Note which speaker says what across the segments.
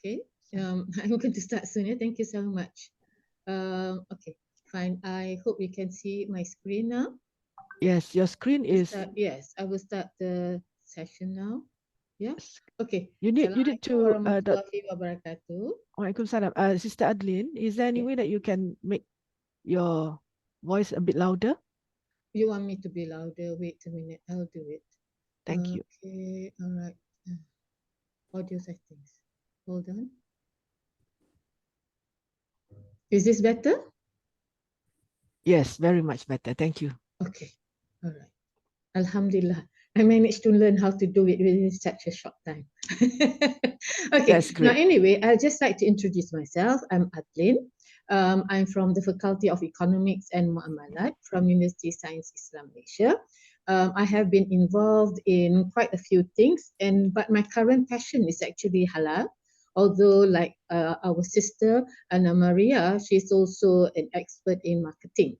Speaker 1: Okay. I'm going to start soon. Yeah? Thank you so much. Okay, fine. I hope you can see my screen now.
Speaker 2: Yes, your screen is.
Speaker 1: Yes, I will start the session now. Yeah. Okay.
Speaker 2: You need
Speaker 1: Assalamualaikum
Speaker 2: to
Speaker 1: warahmatullahi wabarakatuh.
Speaker 2: Waalaikumsalam. Sister Adlin, is there any
Speaker 1: Yeah.
Speaker 2: way that you can make your voice a bit louder?
Speaker 1: You want me to be louder? Wait a minute. I'll do it.
Speaker 2: Thank you.
Speaker 1: Okay. All right. Audio settings. Hold on. Is this better?
Speaker 2: Yes, very much better. Thank you.
Speaker 1: Okay. All right. Alhamdulillah. I managed to learn how to do it within such a short time. Okay.
Speaker 2: That's
Speaker 1: Now,
Speaker 2: great.
Speaker 1: anyway, I'd just like to introduce myself. I'm Adlin. I'm from the Faculty of Economics and Muamalat from Universiti Sains Islam Malaysia. I have been involved in quite a few things, but my current passion is actually halal. Although, like our sister Anna Maria, she's also an expert in marketing.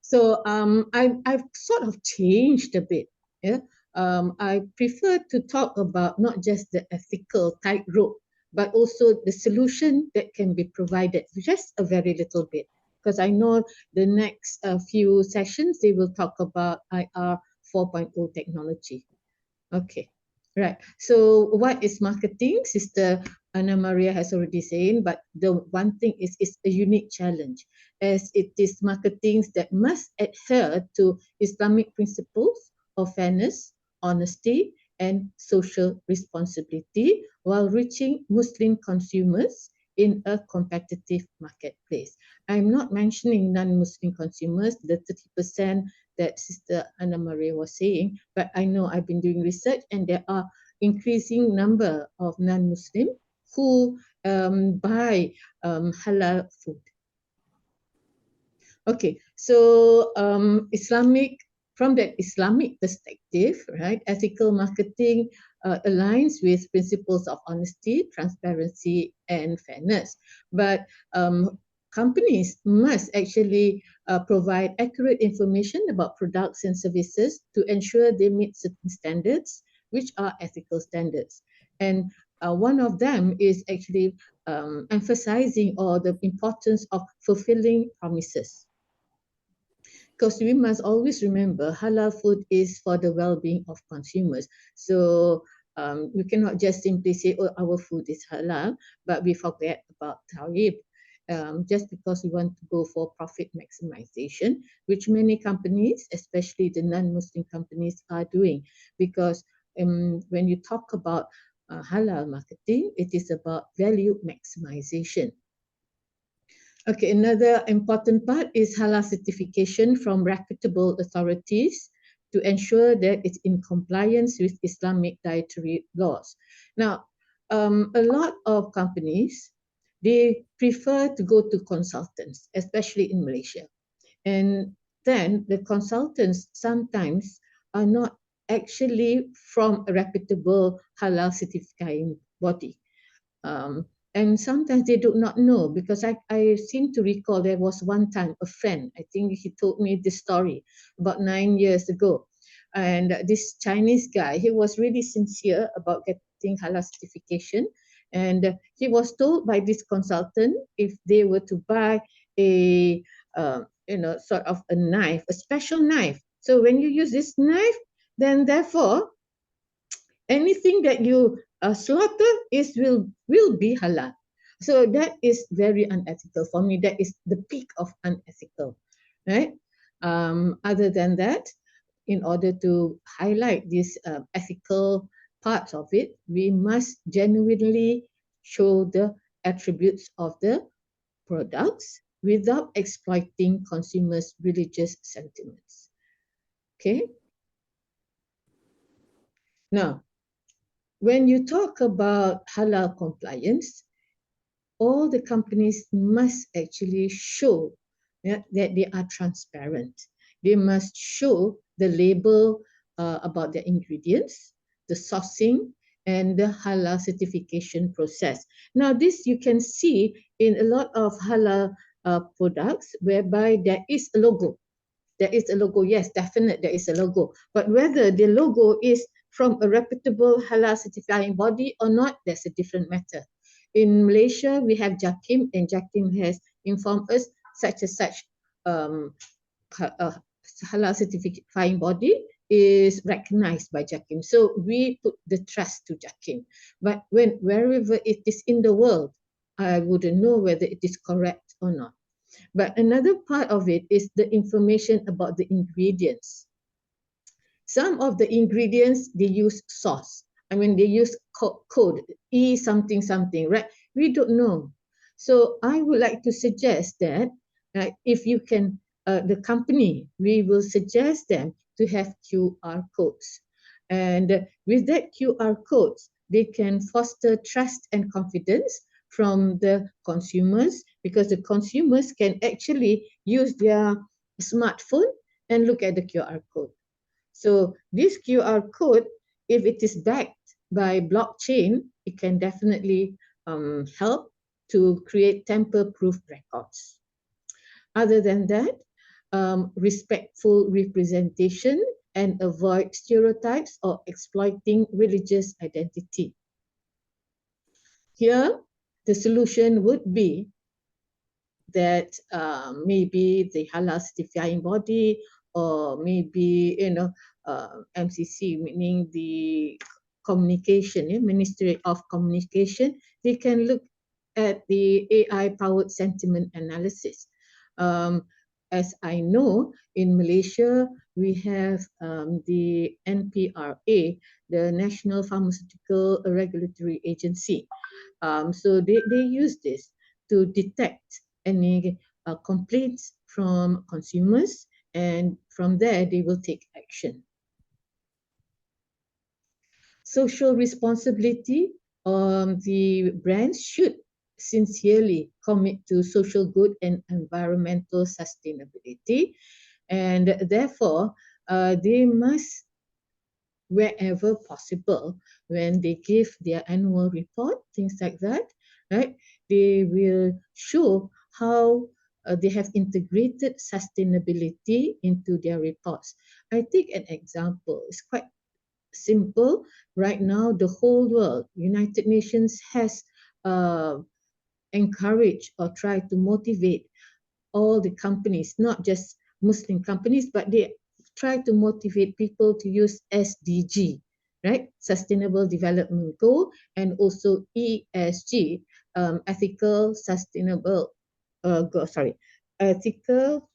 Speaker 1: So I've sort of changed a bit. Yeah. I prefer to talk about not just the ethical tightrope, but also the solution that can be provided, just a very little bit. Because I know the next few sessions, they will talk about IR 4.0 technology. Okay, right. So what is marketing? Sister Anna Maria has already said, but the one thing is it's a unique challenge as it is marketing that must adhere to Islamic principles of fairness, honesty, and social responsibility while reaching Muslim consumers in a competitive marketplace. I'm not mentioning non-Muslim consumers, the 30% that Sister Anna Maria was saying, but I know I've been doing research and there are increasing number of non-Muslim who buy halal food. Okay, so from that Islamic perspective, right, ethical marketing aligns with principles of honesty, transparency, and fairness. But companies must actually provide accurate information about products and services to ensure they meet certain standards, which are ethical standards. And one of them is actually emphasizing or the importance of fulfilling promises. Because we must always remember halal food is for the well-being of consumers. So we cannot just simply say, oh, our food is halal, but we forget about tawib. Just because we want to go for profit maximization, which many companies, especially the non-Muslim companies, are doing. Because when you talk about halal marketing, it is about value maximization. Okay, another important part is halal certification from reputable authorities to ensure that it's in compliance with Islamic dietary laws. Now, a lot of companies, they prefer to go to consultants, especially in Malaysia. And then the consultants sometimes are not actually from a reputable halal certifying body. Um, and sometimes they do not know because I seem to recall there was one time a friend, I think he told me this story about 9 years ago. And this Chinese guy, he was really sincere about getting halal certification. And he was told by this consultant if they were to buy a, sort of a knife, a special knife. So when you use this knife, then therefore anything that you slaughter will be halal. So that is very unethical for me. That is the peak of unethical, right? Other than that, in order to highlight this ethical part of it, we must genuinely show the attributes of the products without exploiting consumers' religious sentiments. Okay. Now, when you talk about halal compliance, all the companies must actually show that they are transparent. They must show the label about the ingredients, the sourcing, and the halal certification process. Now, this you can see in a lot of halal products whereby there is a logo. There is a logo, yes, definite, there is a logo. But whether the logo is from a reputable halal certifying body or not, that's a different matter. In Malaysia, we have JAKIM, and JAKIM has informed us such as such um, halal certifying body is recognized by JAKIM. So we put the trust to JAKIM. But wherever it is in the world, I wouldn't know whether it is correct or not. But another part of it is the information about the ingredients. Some of the ingredients, they use sauce. I mean, they use code, E something something, right? We don't know. So I would like to suggest that if you can, the company, we will suggest them to have QR codes. And with that QR codes, they can foster trust and confidence from the consumers, because the consumers can actually use their smartphone and look at the QR code. So this QR code, if it is backed by blockchain, it can definitely help to create tamper-proof records. Other than that, respectful representation and avoid stereotypes or exploiting religious identity. Here, the solution would be that maybe the halal certifying body, or maybe MCC, meaning the communication, Ministry of Communication, they can look at the AI powered sentiment analysis. As I know, in Malaysia, we have the NPRA, the National Pharmaceutical Regulatory Agency. So they use this to detect any complaints from consumers, and from there they will take action. Social responsibility, the brands should sincerely commit to social good and environmental sustainability, and therefore they must, wherever possible, when they give their annual report, things like that, right? They will show how they have integrated sustainability into their reports. I take an example. It's quite simple. Right now, the whole world, United Nations has encouraged or tried to motivate all the companies, not just Muslim companies, but they try to motivate people to use SDG, right? Sustainable Development Goal, and also ESG, ethical, sustainable, ethical,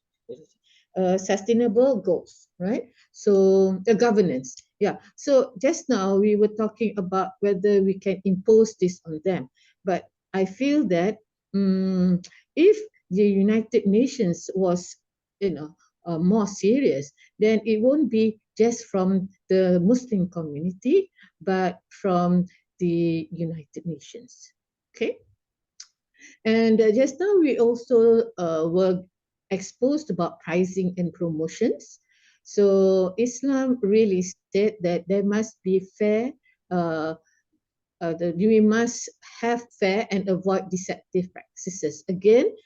Speaker 1: sustainable goals, right? So the governance, yeah. So just now we were talking about whether we can impose this on them, but I feel that if the United Nations was, more serious, then it won't be just from the Muslim community, but from the United Nations. Okay. And just now we also were exposed about pricing and promotions. So Islam really said that there must be fair, we must have fair and avoid deceptive practices. Again,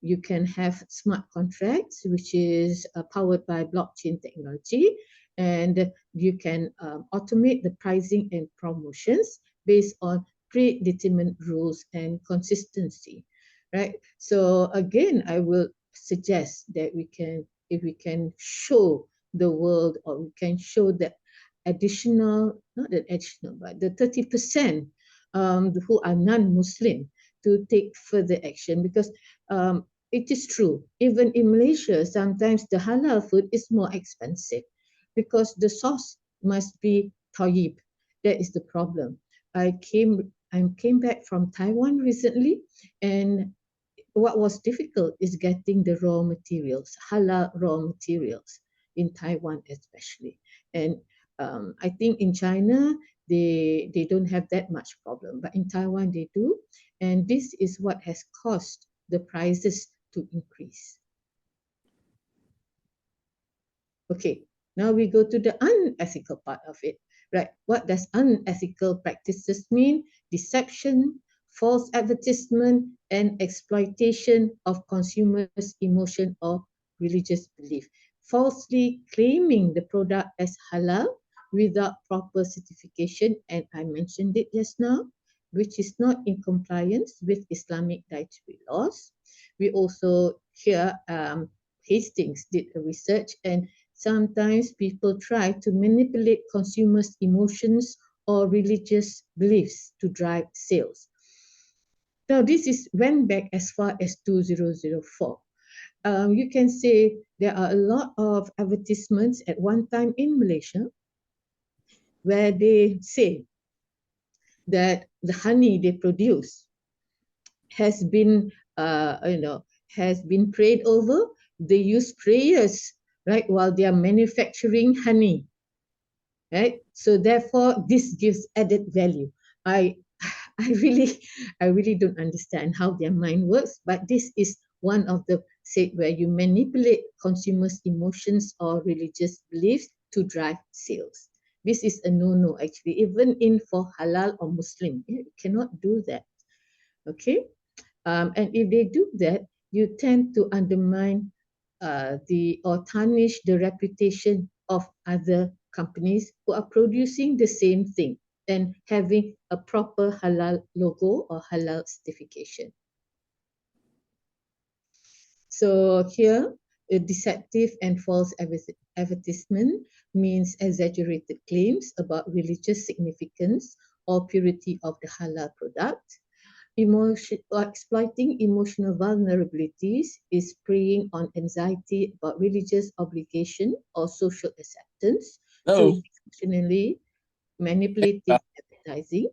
Speaker 1: you can have smart contracts, which is powered by blockchain technology, and you can automate the pricing and promotions based on predetermined rules and consistency, right? So again, I will suggest that if we can show the world, or we can show that additional, not that additional, but the 30% who are non-Muslim to take further action, because it is true, even in Malaysia, sometimes the halal food is more expensive because the sauce must be tayyib. That is the problem. I came back from Taiwan recently, and what was difficult is getting the raw materials, halal raw materials in Taiwan especially. And I think in China, they don't have that much problem, but in Taiwan they do. And this is what has caused the prices to increase. Okay, now we go to the unethical part of it, right? What does unethical practices mean? Deception, false advertisement, and exploitation of consumers' emotion or religious belief. Falsely claiming the product as halal without proper certification, and I mentioned it just now, which is not in compliance with Islamic dietary laws. We also here Hastings did a research, and sometimes people try to manipulate consumers' emotions or religious beliefs to drive sales. Now, this is went back as far as 2004. You can say there are a lot of advertisements at one time in Malaysia where they say that the honey they produce has been, has been prayed over. They use prayers, right, while they are manufacturing honey, right? So therefore, this gives added value. I, I really, I really don't understand how their mind works, but this is one of the said where you manipulate consumers' emotions or religious beliefs to drive sales. This is a no-no actually, even in for halal or Muslim. You cannot do that. Okay. And if they do that, you tend to undermine or tarnish the reputation of other companies who are producing the same thing and having a proper halal logo or halal certification. So here, a deceptive and false advertisement means exaggerated claims about religious significance or purity of the halal product. Exploiting emotional vulnerabilities is preying on anxiety about religious obligation or social acceptance through
Speaker 3: No.
Speaker 1: emotionally manipulative advertising.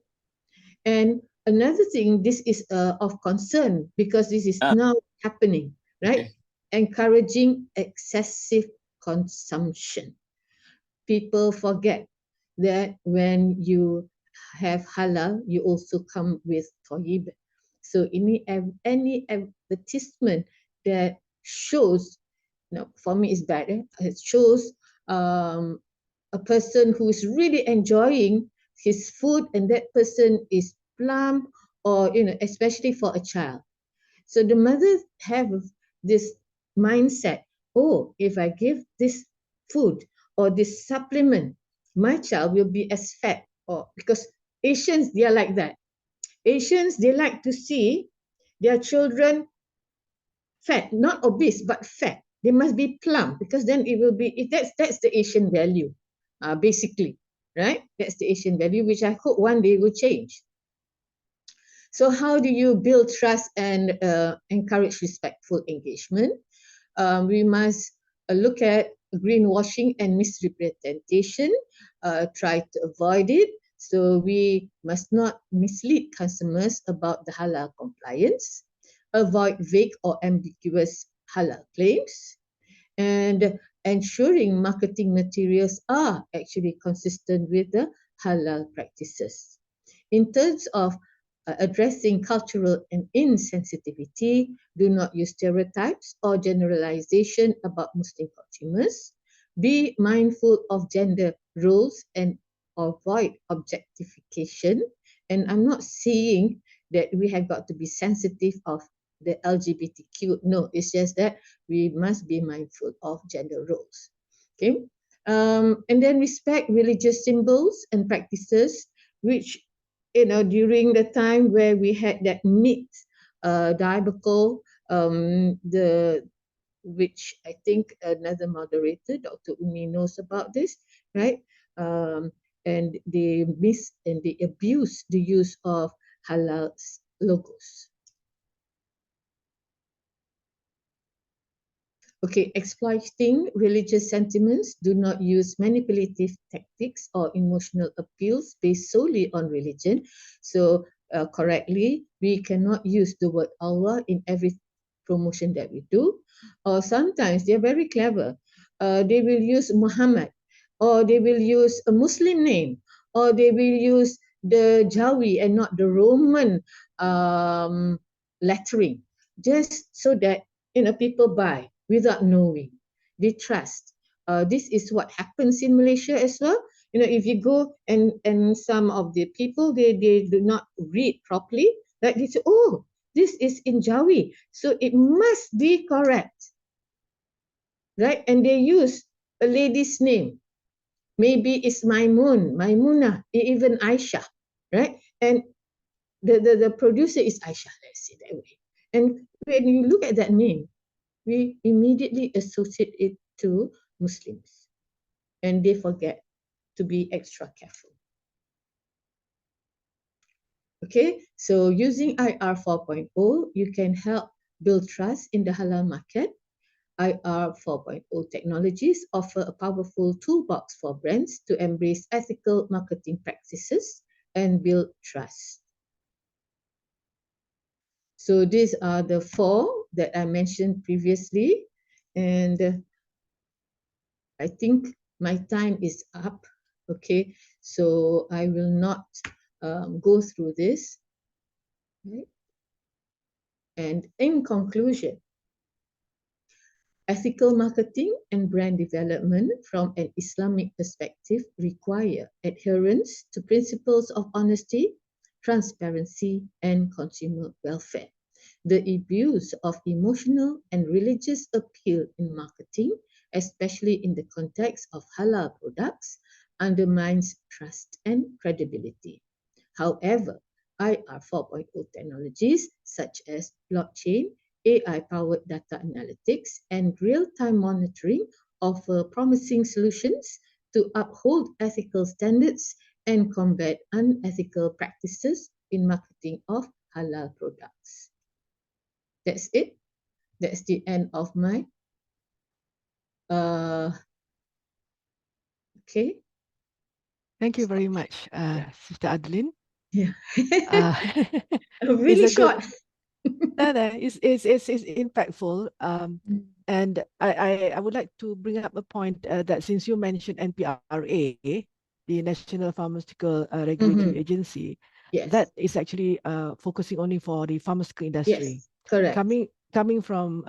Speaker 1: And another thing, this is of concern because this is now happening, right?
Speaker 3: Okay.
Speaker 1: Encouraging excessive consumption. People forget that when you have halal, you also come with toyib. So any advertisement that shows, for me it's bad. It shows a person who is really enjoying his food, and that person is plump, or especially for a child. So the mothers have this mindset, oh, if I give this food or this supplement, my child will be as fat. Or because Asians, they are like that. Asians, they like to see their children fat, not obese, but fat. They must be plump because then it will be, that's the Asian value, basically, right? That's the Asian value, which I hope one day will change. So how do you build trust and encourage respectful engagement? We must look at greenwashing and misrepresentation, try to avoid it. So we must not mislead customers about the halal compliance, avoid vague or ambiguous halal claims, and ensuring marketing materials are actually consistent with the halal practices. In terms of addressing cultural and insensitivity, do not use stereotypes or generalization about Muslim consumers. Be mindful of gender roles and avoid objectification. And I'm not saying that we have got to be sensitive of the LGBTQ. No, it's just that we must be mindful of gender roles. Okay. And then respect religious symbols and practices, which during the time where we had that meat debacle, the which I think another moderator, Dr. Umi, knows about this, right? Um, and they abuse the use of halal logos. Okay, exploiting religious sentiments, do not use manipulative tactics or emotional appeals based solely on religion. So correctly, we cannot use the word Allah in every promotion that we do. Or sometimes they're very clever. They will use Muhammad, or they will use a Muslim name, or they will use the Jawi and not the Roman lettering, just so that people buy without knowing. They trust. This is what happens in Malaysia as well. If you go and some of the people, they do not read properly, like they say, oh, this is in Jawi, so it must be correct, right? And they use a lady's name, maybe it's Maimunah, even Aisha, right? And the producer is Aisha, let's say that way. And when you look at that name, we immediately associate it to Muslims, and they forget to be extra careful. Okay, so using IR 4.0, you can help build trust in the halal market. IR 4.0 technologies offer a powerful toolbox for brands to embrace ethical marketing practices and build trust. So these are the 4 that I mentioned previously, and I think my time is up. Okay, so I will not go through this. Right? And in conclusion, ethical marketing and brand development from an Islamic perspective require adherence to principles of honesty, transparency, and consumer welfare. The abuse of emotional and religious appeal in marketing, especially in the context of halal products, undermines trust and credibility. However, IR 4.0 technologies such as blockchain, AI-powered data analytics, and real-time monitoring offer promising solutions to uphold ethical standards and combat unethical practices in marketing of halal products. That's it. That's the end of my okay.
Speaker 2: Thank you very much,
Speaker 1: Yeah.
Speaker 2: Sister Adlin.
Speaker 1: Yeah.
Speaker 2: Uh, it's
Speaker 1: Really
Speaker 2: a good.
Speaker 1: short.
Speaker 2: No, it's impactful. And I would like to bring up a point that since you mentioned NPRA, the National Pharmaceutical Regulatory
Speaker 1: Mm-hmm.
Speaker 2: Agency, that
Speaker 1: Yes.
Speaker 2: is actually focusing only for the pharmaceutical industry.
Speaker 1: Yes. Correct.
Speaker 2: Coming from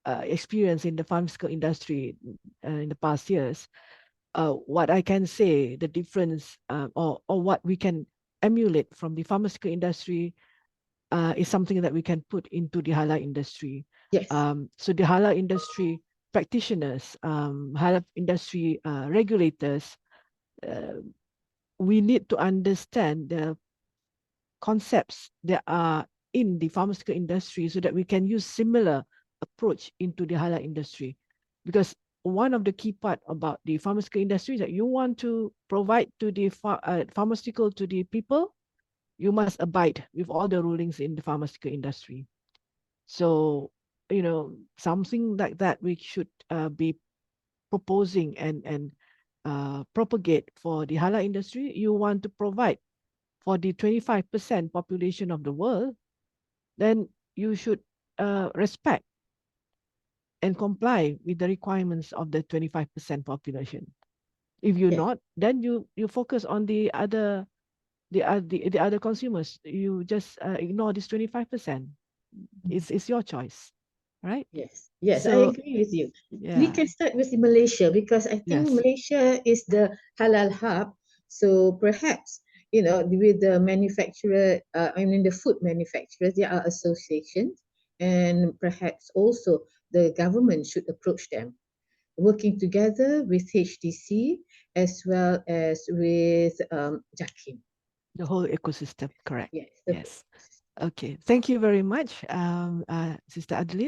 Speaker 2: experience in the pharmaceutical industry in the past years, what I can say, the difference or what we can emulate from the pharmaceutical industry is something that we can put into the halal industry.
Speaker 1: Yes.
Speaker 2: So the halal industry practitioners, halal industry regulators, uh, we need to understand the concepts that are in the pharmaceutical industry so that we can use similar approach into the halal industry. Because one of the key part about the pharmaceutical industry is that you want to provide to the pharmaceutical to the people, you must abide with all the rulings in the pharmaceutical industry. So, something like that we should be proposing and propagate for the halal industry. You want to provide for the 25% population of the world, then you should respect and comply with the requirements of the 25% population. If you're
Speaker 1: Yes.
Speaker 2: not, then you focus on the other consumers. You just ignore this 25%. It's your choice, right?
Speaker 1: Yes, yes, I
Speaker 2: So
Speaker 1: agree with you. We
Speaker 2: yeah,
Speaker 1: can start with Malaysia because I think
Speaker 2: yes,
Speaker 1: Malaysia is the halal hub. So perhaps, with the manufacturer, the food manufacturers, there are associations, and perhaps also the government should approach them, working together with HDC as well as with JAKIM.
Speaker 2: the whole ecosystem, correct.
Speaker 1: Yes, the whole
Speaker 2: Yes.
Speaker 1: ecosystem.
Speaker 2: Okay. Thank you very much, Sister Adeline.